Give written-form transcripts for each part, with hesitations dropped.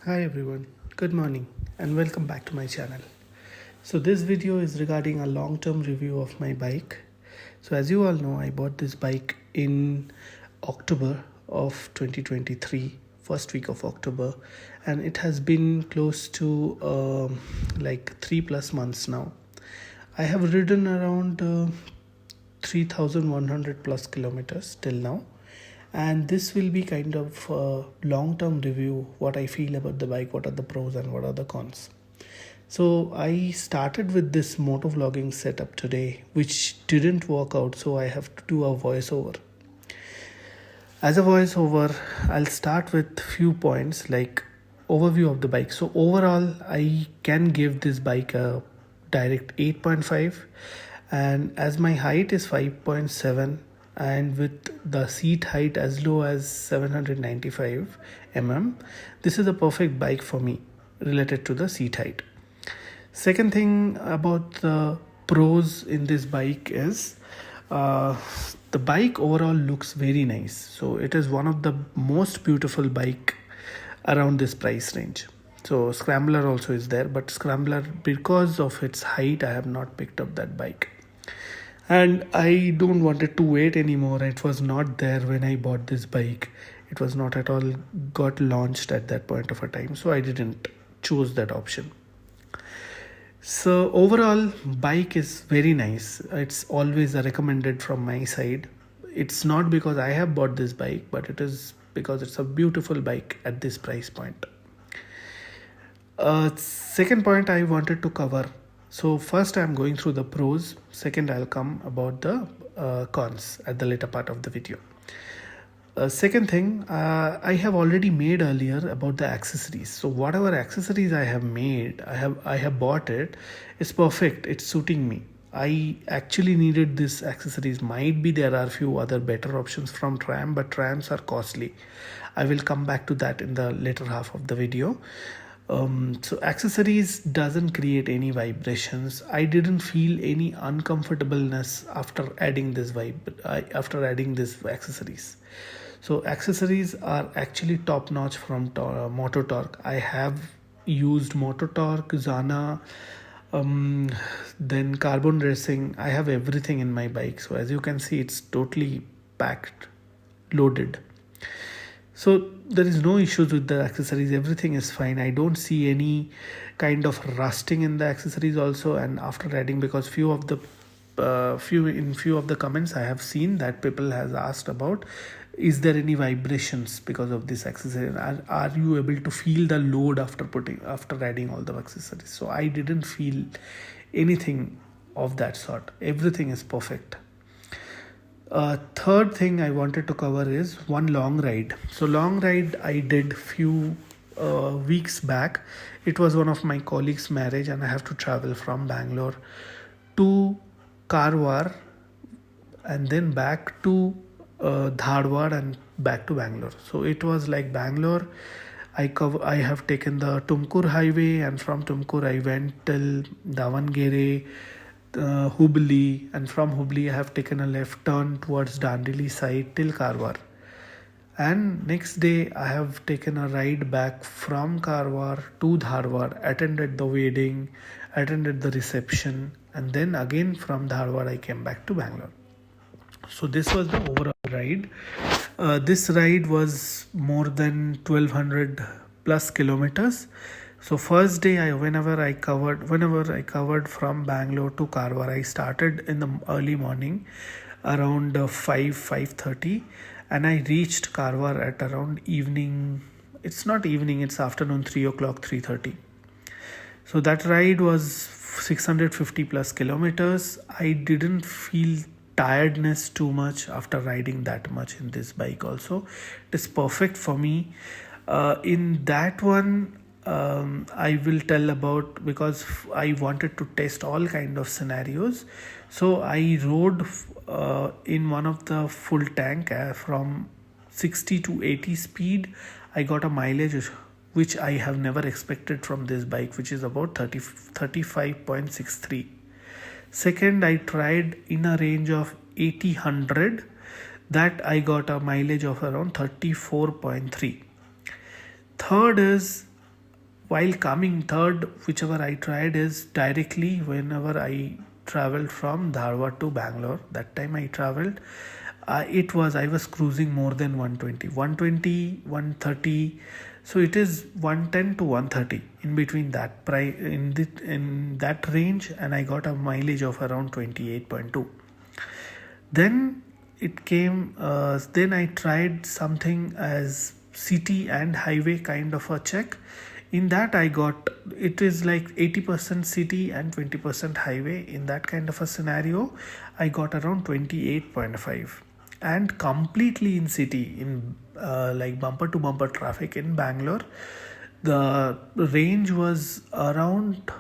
Hi everyone, good morning and welcome back to my channel. So this video is regarding a long-term review of my bike. So as you all know, I bought this bike in October of 2023, first week of October, and it has been close to like 3+ months now. I have ridden around 3,100 plus kilometers till now, and this will be kind of a long-term review, what I feel about the bike, what are the pros and what are the cons. So I started with this motovlogging setup today, which didn't work out, so I have to do a voiceover. As a voiceover, I'll start with few points like overview of the bike. So overall, I can give this bike a direct 8.5, and as my height is 5.7 and with the seat height as low as 795 this is a perfect bike for me related to the seat height. Second thing about the pros in this bike is the bike overall looks very nice. So it is one of the most beautiful bike around this price range. So Scrambler also is there, but Scrambler, because of its height, I have not picked up that bike. And I don't wanted to wait anymore. It was not there when I bought this bike. It was not at all got launched at that point of a time. So I didn't choose that option. So overall, bike is very nice. It's always a recommended from my side. It's not because I have bought this bike, but it is because it's a beautiful bike at this price point. Second point I wanted to cover. So first I'm going through the pros. Second I'll come about the cons at the later part of the video. Second thing, I have already made earlier about the accessories. So whatever accessories I have made, I have bought it. It's perfect. It's suiting me. I actually needed this accessories. Might be there are few other better options from Tram, but Trams are costly. I will come back to that in the later half of the video. So accessories doesn't create any vibrations. I didn't feel any uncomfortableness after adding this after adding this accessories. So accessories are actually top notch from Moto Torque. I have used Moto Torque, Zana, then Carbon Racing. I have everything in my bike. So as you can see, it's totally packed, loaded. So there is no issues with the accessories. Everything is fine. I don't see any kind of rusting in the accessories also. And after adding, because few of the comments I have seen that people has asked about, is there any vibrations because of this accessory? Are you able to feel the load after adding all the accessories? So I didn't feel anything of that sort. Everything is perfect. Third thing I wanted to cover is one long ride. So long ride I did few weeks back. It was one of my colleagues' marriage, and I have to travel from Bangalore to Karwar and then back to Dharwad and back to Bangalore. So it was like Bangalore. I have taken the Tumkur highway, and from Tumkur I went till Davangere, Hubli, and from Hubli I have taken a left turn towards Dandeli side till Karwar. And next day I have taken a ride back from Karwar to Dharwad, attended the wedding, attended the reception, and then again from Dharwad I came back to Bangalore. So this was the overall ride. This ride was more than 1200 plus kilometers. So first day, whenever I covered from Bangalore to Karwar, I started in the early morning around 5:30, and I reached Karwar at around evening. It's not evening; it's afternoon, 3 o'clock, 3:30. So that ride was 650 plus kilometers. I didn't feel tiredness too much after riding that much in this bike. Also, it is perfect for me. In that one, I will tell about, because I wanted to test all kind of scenarios. So I rode in one of the full tank from 60 to 80 speed. I got a mileage which I have never expected from this bike, which is about 35.63. Second, I tried in a range of 80-100. That I got a mileage of around 34.3. Third is While coming third, whichever I tried is directly whenever I traveled from Dharwad to Bangalore. That time I traveled, I was cruising more than 120, 120, 130. So it is 110 to 130 in between that price in that range, and I got a mileage of around 28.2. Then it came. Then I tried something as city and highway kind of a check. In that I got, it is like 80% city and 20% highway. In that kind of a scenario, I got around 28.5, and completely in city in like bumper to bumper traffic in Bangalore, the range was around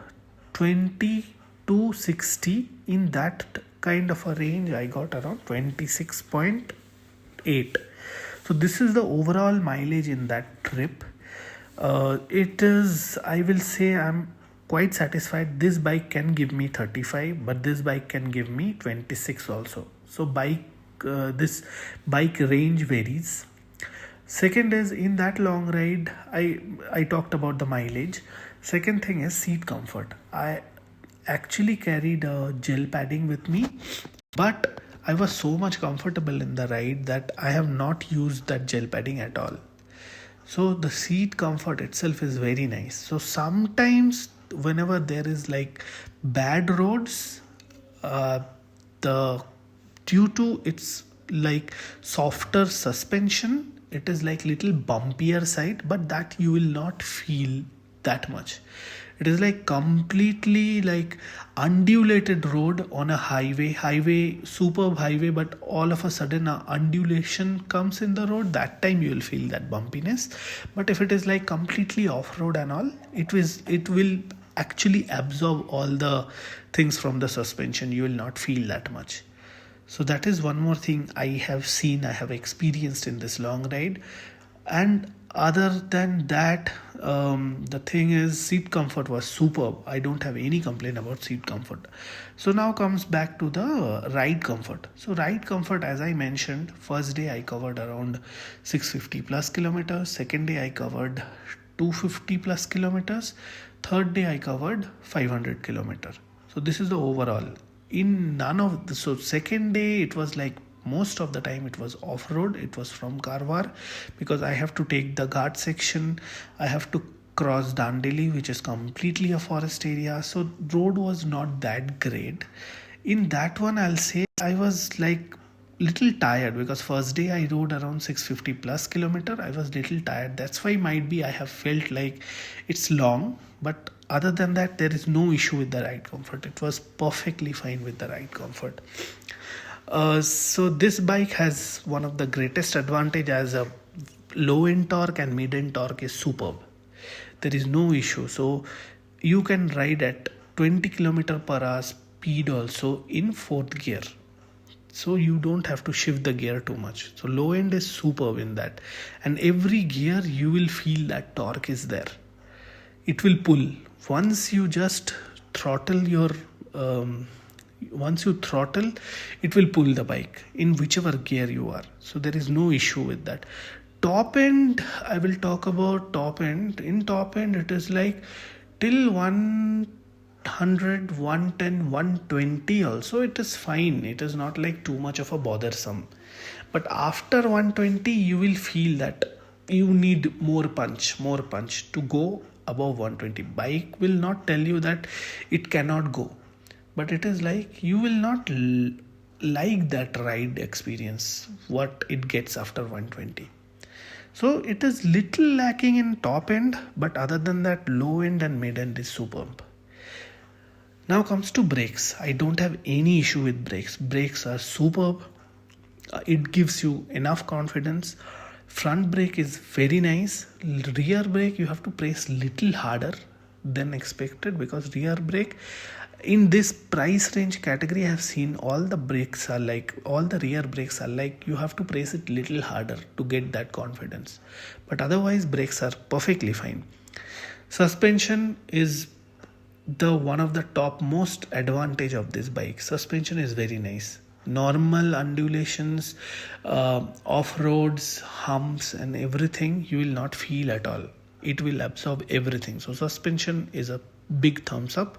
20 to 60. In that kind of a range, I got around 26.8. So this is the overall mileage in that trip. It is, I will say, I'm quite satisfied. This bike can give me 35, but this bike can give me 26 also. So this bike range varies. Second is, in that long ride, I talked about the mileage. Second thing is seat comfort. I actually carried a gel padding with me, but I was so much comfortable in the ride that I have not used that gel padding at all. So the seat comfort itself is very nice. So sometimes whenever there is like bad roads, the due to its like softer suspension, it is like little bumpier side, but that you will not feel that much. It is like completely like undulated road on a highway, superb highway, but all of a sudden a undulation comes in the road. That time you will feel that bumpiness. But if it is like completely off road and all, it will actually absorb all the things from the suspension. You will not feel that much. So that is one more thing I have experienced in this long ride. And other than that, the thing is, seat comfort was superb. I don't have any complaint about seat comfort. So now comes back to the ride comfort. So ride comfort, as I mentioned, first day I covered around 650 plus kilometers. Second day I covered 250 plus kilometers. Third day I covered 500 kilometers. So this is the overall. In none of the, so second day it was like most of the time it was off-road. It was from Karwar, because I have to take the Ghat section. I have to cross Dandeli, which is completely a forest area. So road was not that great. In that one, I'll say I was like little tired, because first day I rode around 650 plus kilometer. I was little tired. That's why might be I have felt like it's long. But other than that, there is no issue with the ride comfort. It was perfectly fine with the ride comfort. So this bike has one of the greatest advantage, as a low end torque and mid end torque is superb. There is no issue. So you can ride at 20 kilometer per hour speed also in fourth gear. So you don't have to shift the gear too much. So low end is superb in that. And every gear you will feel that torque is there. It will pull. Once you just throttle your once you throttle, it will pull the bike in whichever gear you are. So there is no issue with that. Top end, I will talk about top end. In top end, it is like till 100, 110, 120 also it is fine. It is not like too much of a bothersome. But after 120, you will feel that you need more punch to go above 120. Bike will not tell you that it cannot go. But it is like you will not like that ride experience, what it gets after 120. So it is little lacking in top end, but other than that, low end and mid end is superb. Now comes to brakes. I don't have any issue with brakes. Brakes are superb. It gives you enough confidence. Front brake is very nice. Rear brake you have to press little harder than expected, because rear brake in this price range category I have seen all the rear brakes are like you have to press it little harder to get that confidence. But otherwise brakes are perfectly fine. Suspension is the one of the top most advantage of this bike. Suspension is very nice. Normal undulations, off roads, humps and everything you will not feel at all. It will absorb everything. So suspension is a big thumbs up.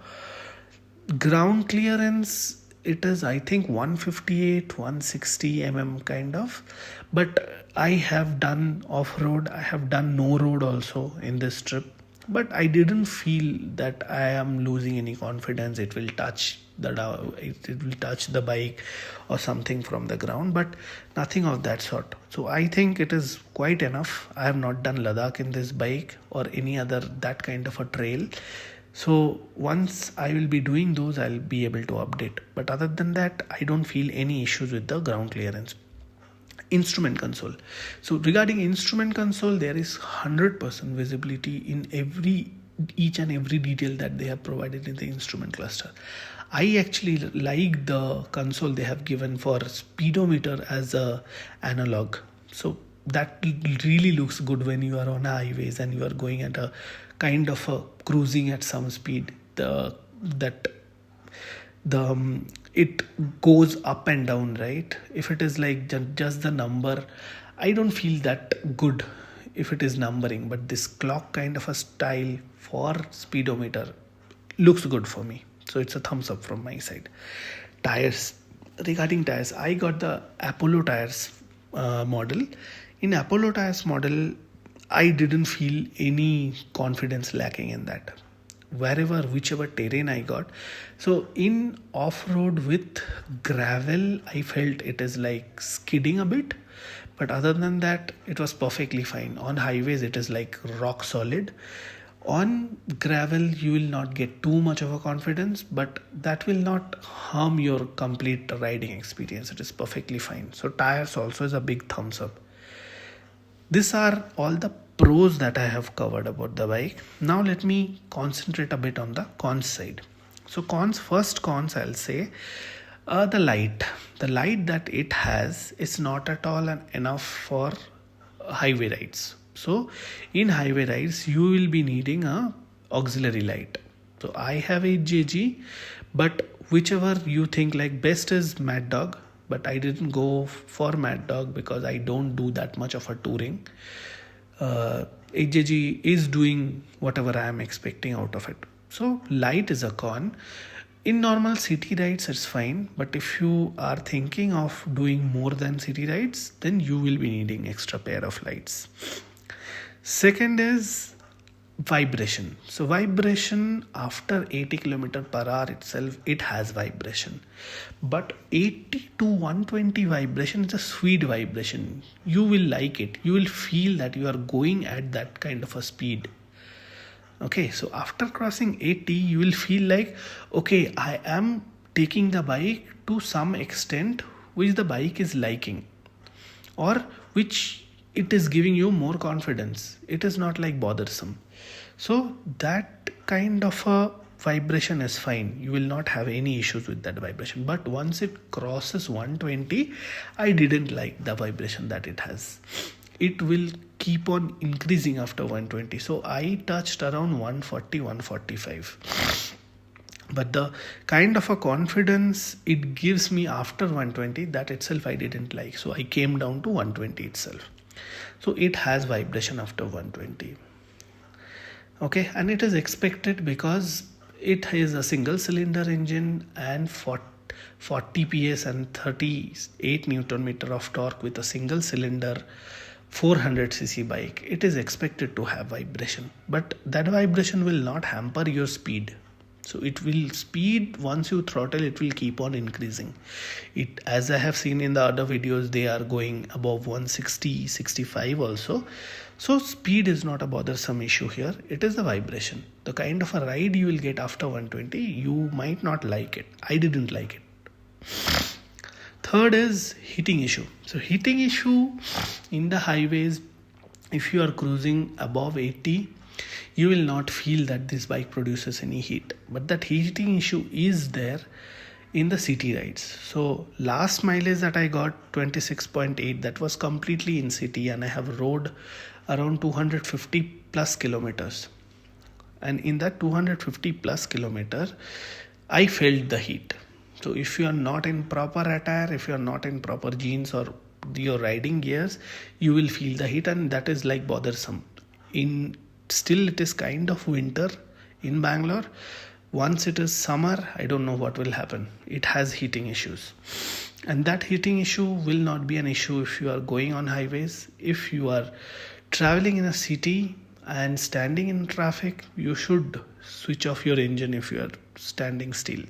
Ground clearance, it is I think 158 160 mm kind of, but I have done off-road, I have done no road also in this trip, but I didn't feel that I am losing any confidence. It will touch it will touch the bike or something from the ground, but nothing of that sort. So I think it is quite enough. I have not done Ladakh in this bike or any other that kind of a trail. So once I will be doing those, I'll be able to update. But other than that, I don't feel any issues with the ground clearance. Instrument console. So regarding instrument console, there is 100% visibility in each and every detail that they have provided in the instrument cluster. I actually like the console they have given for speedometer as a analog. So that really looks good when you are on highways and you are going at a kind of a cruising at some speed. It goes up and down, right? If it is like just the number, I don't feel that good if it is numbering, but this clock kind of a style for speedometer looks good for me. So it's a thumbs up from my side. Tires. Regarding tires, I got the Apollo tires model. In Apollo tires model, I didn't feel any confidence lacking in that. Whichever terrain I got. So in off-road with gravel, I felt it is like skidding a bit. But other than that, it was perfectly fine. On highways, it is like rock solid. On gravel, you will not get too much of a confidence, but that will not harm your complete riding experience. It is perfectly fine. So tires also is a big thumbs up. These are all the pros that I have covered about the bike. Now let me concentrate a bit on the cons side. So first cons I'll say, the light that it has is not at all enough for highway rides. So in highway rides, you will be needing a auxiliary light. So I have 8JG, but whichever you think like best is Mad Dog, but I didn't go for Mad Dog because I don't do that much of a touring. 8JG is doing whatever I am expecting out of it. So light is a con. In normal city rides, it's fine. But if you are thinking of doing more than city rides, then you will be needing extra pair of lights. Second is vibration. So vibration after 80 km per hour itself, it has vibration. But 80 to 120 vibration is a sweet vibration. You will like it. You will feel that you are going at that kind of a speed. Okay, so after crossing 80, you will feel like, okay, I am taking the bike to some extent which the bike is liking, or which it is giving you more confidence. It is not like bothersome. So that kind of a vibration is fine. You will not have any issues with that vibration. But once it crosses 120, I didn't like the vibration that it has. It will keep on increasing after 120. So I touched around 140, 145. But the kind of a confidence it gives me after 120, that itself I didn't like. So I came down to 120 itself. So it has vibration after 120. Okay, and it is expected because it is a single cylinder engine and 40 PS and 38 Newton meter of torque with a single cylinder 400cc bike. It is expected to have vibration, but that vibration will not hamper your speed. So it will speed, once you throttle, it will keep on increasing. It, as I have seen in the other videos, they are going above 160, 65 also. So speed is not a bothersome issue here. It is the vibration. The kind of a ride you will get after 120, you might not like it. I didn't like it. Third is heating issue. So heating issue in the highways, if you are cruising above 80, you will not feel that this bike produces any heat. But that heating issue is there in the city rides. So last mileage that I got, 26.8, that was completely in city, and I have rode around 250 plus kilometers. And in that 250 plus kilometer, I felt the heat. So if you are not in proper attire, if you are not in proper jeans or your riding gears, you will feel the heat, and that is like bothersome. In still it is kind of winter in Bangalore. Once it is summer, I don't know what will happen. It has heating issues. And that heating issue will not be an issue if you are going on highways. If you are traveling in a city and standing in traffic, you should switch off your engine if you are standing still.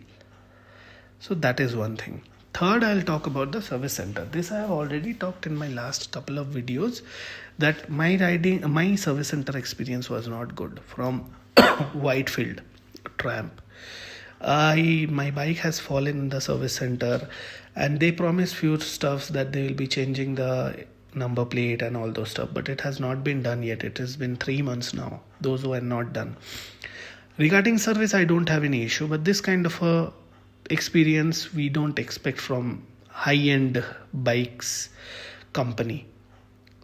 So that is one thing. Third, I'll talk about the service center. This I have already talked in my last couple of videos that my service center experience was not good from Whitefield Tramp. My bike has fallen in the service center, and they promised few stuffs that they will be changing the number plate and all those stuff, but it has not been done yet. It has been 3 months now. Those were not done. Regarding service, I don't have any issue, but this kind of a experience we don't expect from high-end bikes company.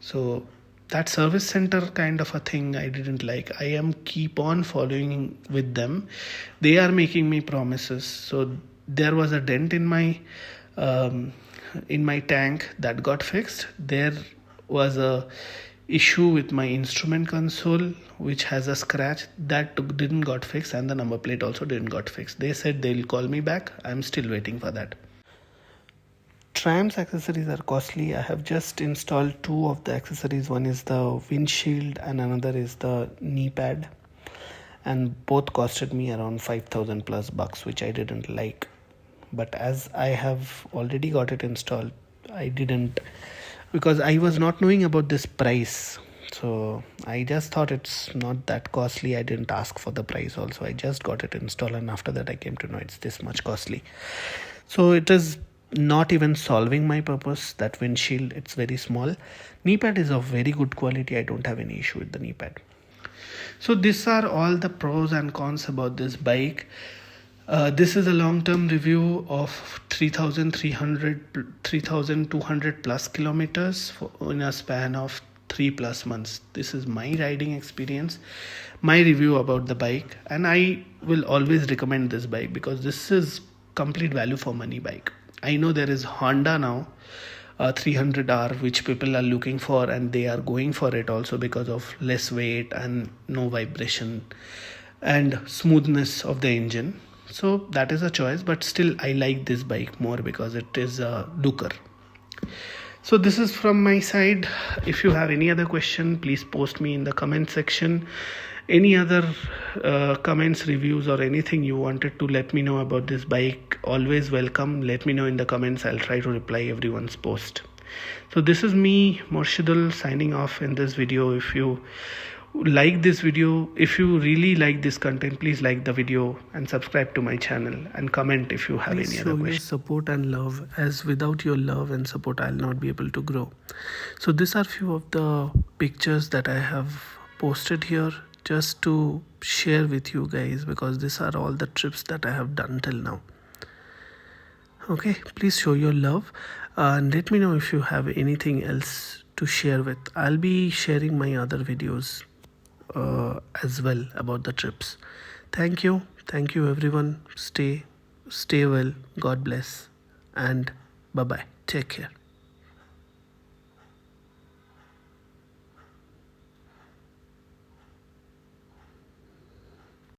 So that service center kind of a thing I didn't like. I am keep on following with them. They are making me promises. So there was a dent in my tank that got fixed. There was a issue with my instrument console which has a scratch that didn't got fixed, and the number plate also didn't got fixed. They said they'll call me back. I'm still waiting for that. Tram's accessories are costly. I have just installed 2 of the accessories. One is the windshield and another is the knee pad, and both costed me around 5,000 plus bucks, which I didn't like. But as I have already got it installed, I didn't, because I was not knowing about this price. So I just thought it's not that costly. I didn't ask for the price also. I just got it installed, and after that I came to know it's this much costly. So it is not even solving my purpose. That windshield, it's very small. Knee pad is of very good quality. I don't have any issue with the knee pad. So these are all the pros and cons about this bike. This is a long-term review of 3,200 plus kilometers in a span of 3+ months. This is my riding experience, my review about the bike, and I will always recommend this bike because this is complete value for money bike. I know there is Honda now, 300R, which people are looking for, and they are going for it also because of less weight and no vibration and smoothness of the engine. So that is a choice, but still I like this bike more because it is a looker. So this is from my side. If you have any other question, please post me in the comment section. Any other comments, reviews, or anything you wanted to let me know about this bike, always welcome. Let me know in the comments. I'll try to reply everyone's post. So this is me, Morshidul, signing off in this video. If you like this video, if you really like this content, please like the video and subscribe to my channel and comment if you have any other questions. Support and love, as without your love and support I'll not be able to grow. So these are few of the pictures that I have posted here just to share with you guys, because these are all the trips that I have done till now. Okay, please show your love and let me know if you have anything else to share with. I'll be sharing my other videos as well about the trips. Thank you everyone. Stay well, God bless, and bye bye, take care.